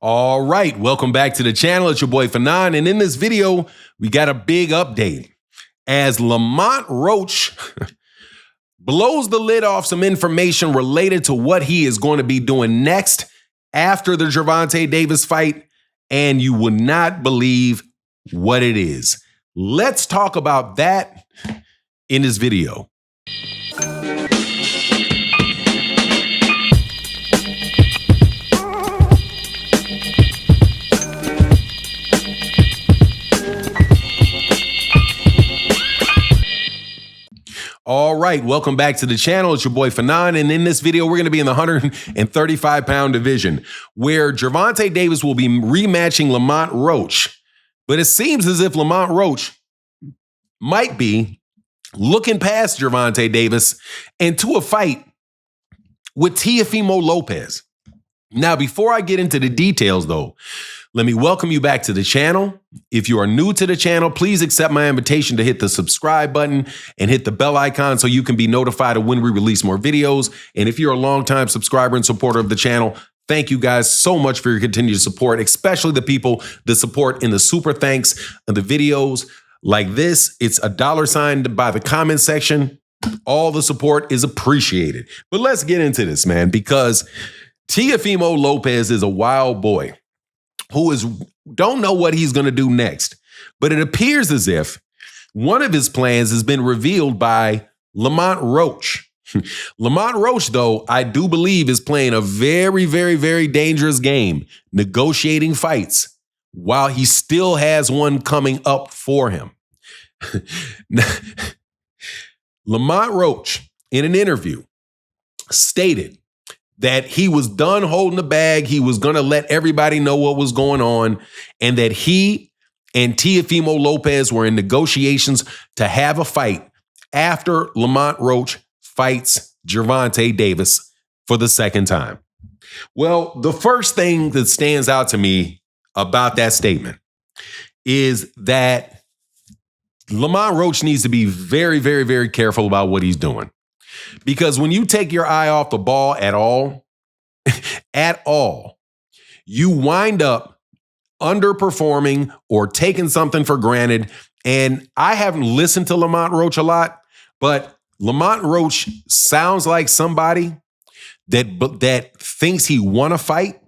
All right, welcome back to the channel. It's your boy Fanon, and in this video, we got a big update. As Lamont Roach blows the lid off some information related to what he is going to be doing next after the Gervonta Davis fight, and you would not believe what it is. Let's talk about that in this video. All right, welcome back to the channel. It's your boy Fanon, and in this video, we're going to be in the 135-pound division, where Gervonta Davis will be rematching Lamont Roach. But it seems as if Lamont Roach might be looking past Gervonta Davis into a fight with Teofimo Lopez. Now, before I get into the details, though, let me welcome you back to the channel. If you are new to the channel, please accept my invitation to hit the subscribe button and hit the bell icon so you can be notified of when we release more videos. And if you're a longtime subscriber and supporter of the channel, thank you guys so much for your continued support, especially the people that support in the super thanks of the videos like this. It's $sign by the comment section. All the support is appreciated. But let's get into this, man, because Teofimo Lopez is a wild boy who don't know what he's going to do next. But it appears as if one of his plans has been revealed by Lamont Roach. Lamont Roach, though, I do believe is playing a very, very, very dangerous game, negotiating fights while he still has one coming up for him. Lamont Roach, in an interview, stated that he was done holding the bag. He was going to let everybody know what was going on, and that he and Teofimo Lopez were in negotiations to have a fight after Lamont Roach fights Gervonta Davis for the second time. Well, the first thing that stands out to me about that statement is that Lamont Roach needs to be very, very, very careful about what he's doing. Because when you take your eye off the ball at all, you wind up underperforming or taking something for granted. And I haven't listened to Lamont Roach a lot, but Lamont Roach sounds like somebody that thinks he won a fight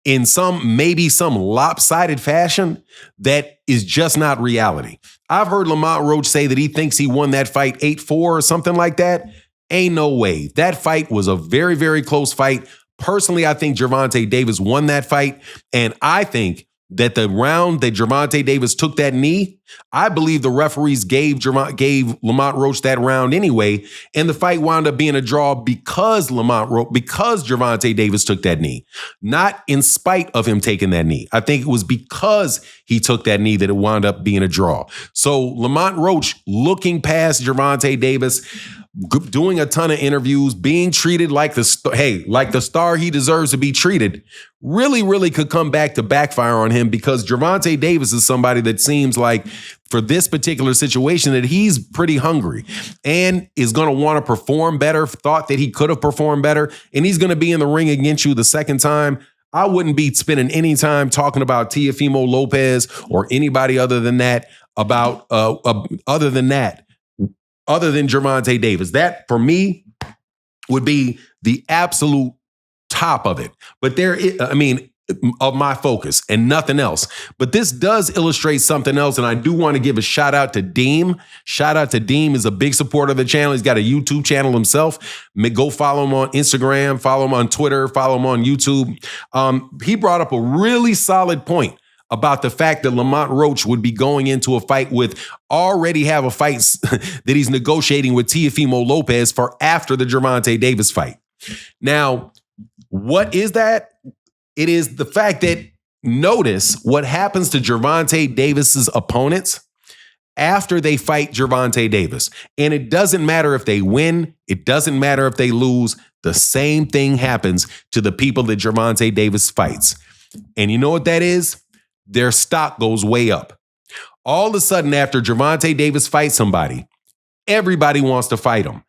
in maybe some lopsided fashion that is just not reality. I've heard Lamont Roach say that he thinks he won that fight 8-4 or something like that. Ain't no way. That fight was a very, very close fight. Personally, I think Gervonta Davis won that fight. And I think that the round that Gervonta Davis took that knee, I believe the referees gave Lamont Roach that round anyway. And the fight wound up being a draw because Gervonta Davis took that knee, not in spite of him taking that knee. I think it was because he took that knee that it wound up being a draw. So Lamont Roach looking past Gervonta Davis, doing a ton of interviews, being treated like the star he deserves to be treated, really, really could come back to backfire on him, because Gervonta Davis is somebody that seems like for this particular situation that he's pretty hungry and is going to want to perform better, thought that he could have performed better, and he's going to be in the ring against you the second time. I wouldn't be spending any time talking about Teofimo Lopez or anybody other than Gervonta Davis. That, for me, would be the absolute top of it. But of my focus and nothing else. But this does illustrate something else, and I do want to give a shout out to Deem. Shout out to Deem, is a big supporter of the channel. He's got a YouTube channel himself. Go follow him on Instagram, follow him on Twitter, follow him on YouTube. He brought up a really solid point about the fact that Lamont Roach would be going into a fight already have a fight that he's negotiating with Teofimo Lopez for after the Gervonta Davis fight. Now, what is that? It is the fact that, notice what happens to Gervonta Davis's opponents after they fight Gervonta Davis. And it doesn't matter if they win. It doesn't matter if they lose. The same thing happens to the people that Gervonta Davis fights. And you know what that is? Their stock goes way up. All of a sudden, after Gervonta Davis fights somebody, everybody wants to fight him.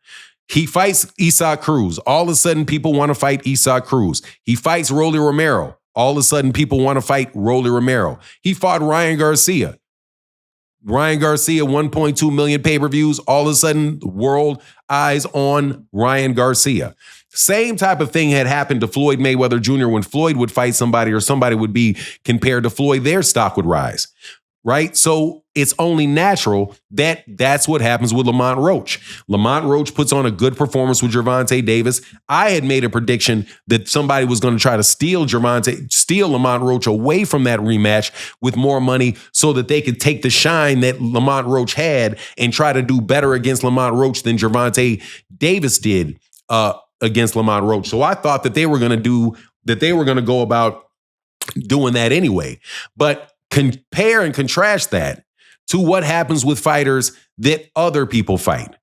He fights Isaac Cruz. All of a sudden, people want to fight Isaac Cruz. He fights Rolly Romero. all of a sudden people want to fight Rolly Romero. He fought Ryan Garcia. Ryan Garcia, 1.2 million pay-per-views. All of a sudden, the world eyes on Ryan Garcia. Same type of thing had happened to Floyd Mayweather Jr. When Floyd would fight somebody or somebody would be compared to Floyd, their stock would rise, right? So it's only natural that that's what happens with Lamont Roach. Lamont Roach puts on a good performance with Gervonta Davis. I had made a prediction that somebody was going to try to steal Lamont Roach away from that rematch with more money so that they could take the shine that Lamont Roach had and try to do better against Lamont Roach than Gervonta Davis did against Lamont Roach. So I thought that they were going to go about doing that anyway. But compare and contrast that to what happens with fighters that other people fight.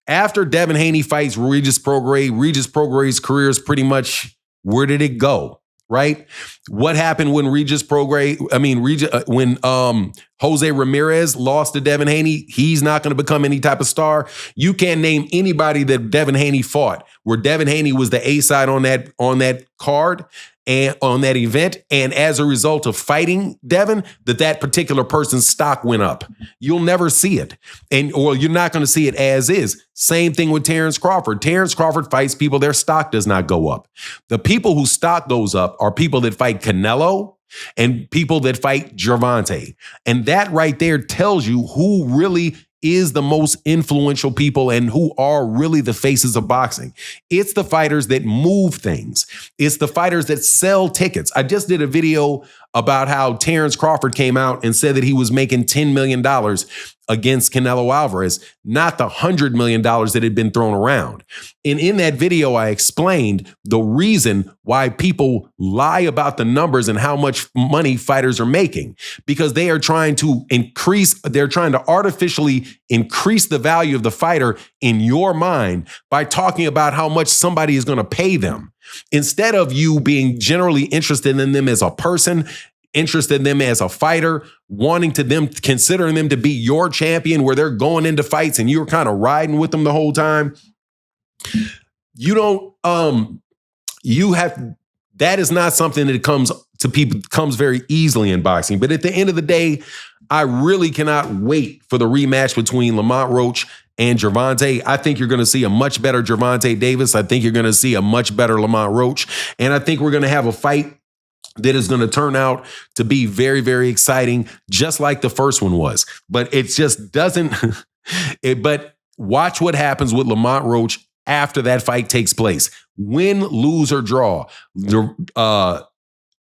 After Devin Haney fights Regis Prograis' career is pretty much, where did it go? Right? What happened when when Jose Ramirez lost to Devin Haney? He's not going to become any type of star. You can't name anybody that Devin Haney fought where Devin Haney was the A side on that card and on that event, and as a result of fighting Devin, that particular person's stock went up. You'll never see it, or you're not going to see it as is. Same thing with Terrence Crawford. Terrence Crawford fights people, their stock does not go up. The people whose stock goes up are people that fight Canelo and people that fight Gervonta. And that right there tells you who really is the most influential people and who are really the faces of boxing. It's the fighters that move things. It's the fighters that sell tickets. I just did a video about how Terrence Crawford came out and said that he was making $10 million against Canelo Alvarez, not the $100 million that had been thrown around. And in that video, I explained the reason why people lie about the numbers and how much money fighters are making, because they are trying to artificially increase the value of the fighter in your mind by talking about how much somebody is going to pay them. Instead of you being generally interested in them as a person, interested in them as a fighter, considering them to be your champion, where they're going into fights and you're kind of riding with them the whole time. That is not something that comes very easily in boxing. But at the end of the day, I really cannot wait for the rematch between Lamont Roach and Gervonta. I think you're going to see a much better Gervonta Davis. I think you're going to see a much better Lamont Roach. And I think we're going to have a fight that is going to turn out to be very, very exciting, just like the first one was. But it just doesn't. But watch what happens with Lamont Roach after that fight takes place. Win, lose, or draw.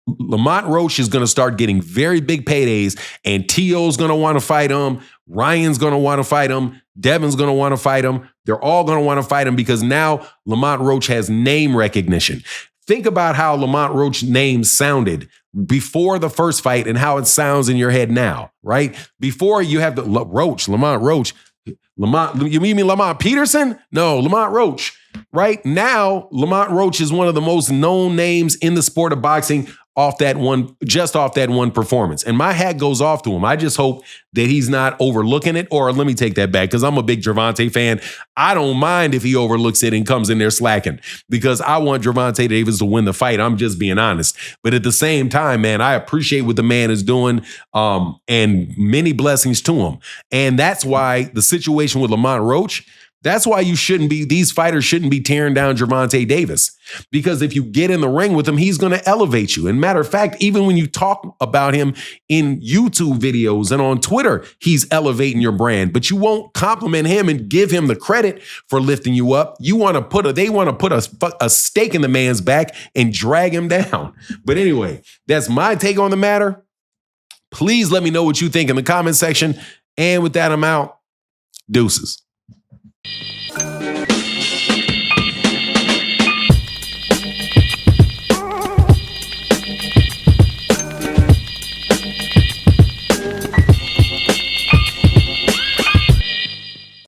Lamont Roach is going to start getting very big paydays, and T.O.'s going to want to fight him. Ryan's going to want to fight him. Devin's going to want to fight him. They're all going to want to fight him because now Lamont Roach has name recognition. Think about how Lamont Roach's name sounded before the first fight and how it sounds in your head now, right? Before you have the Lamont Roach. You mean Lamont Peterson? No, Lamont Roach. Right now, Lamont Roach is one of the most known names in the sport of boxing off that one performance. And my hat goes off to him. I just hope that he's not overlooking it. Or let me take that back, because I'm a big Gervonta fan. I don't mind if he overlooks it and comes in there slacking, because I want Gervonta Davis to win the fight. I'm just being honest. But at the same time, man, I appreciate what the man is doing, and many blessings to him. And that's why the situation with Lamont Roach, that's why these fighters shouldn't be tearing down Gervonta Davis. Because if you get in the ring with him, he's going to elevate you. And matter of fact, even when you talk about him in YouTube videos and on Twitter, he's elevating your brand. But you won't compliment him and give him the credit for lifting you up. They want to put a stake in the man's back and drag him down. But anyway, that's my take on the matter. Please let me know what you think in the comment section. And with that, I'm out. Deuces.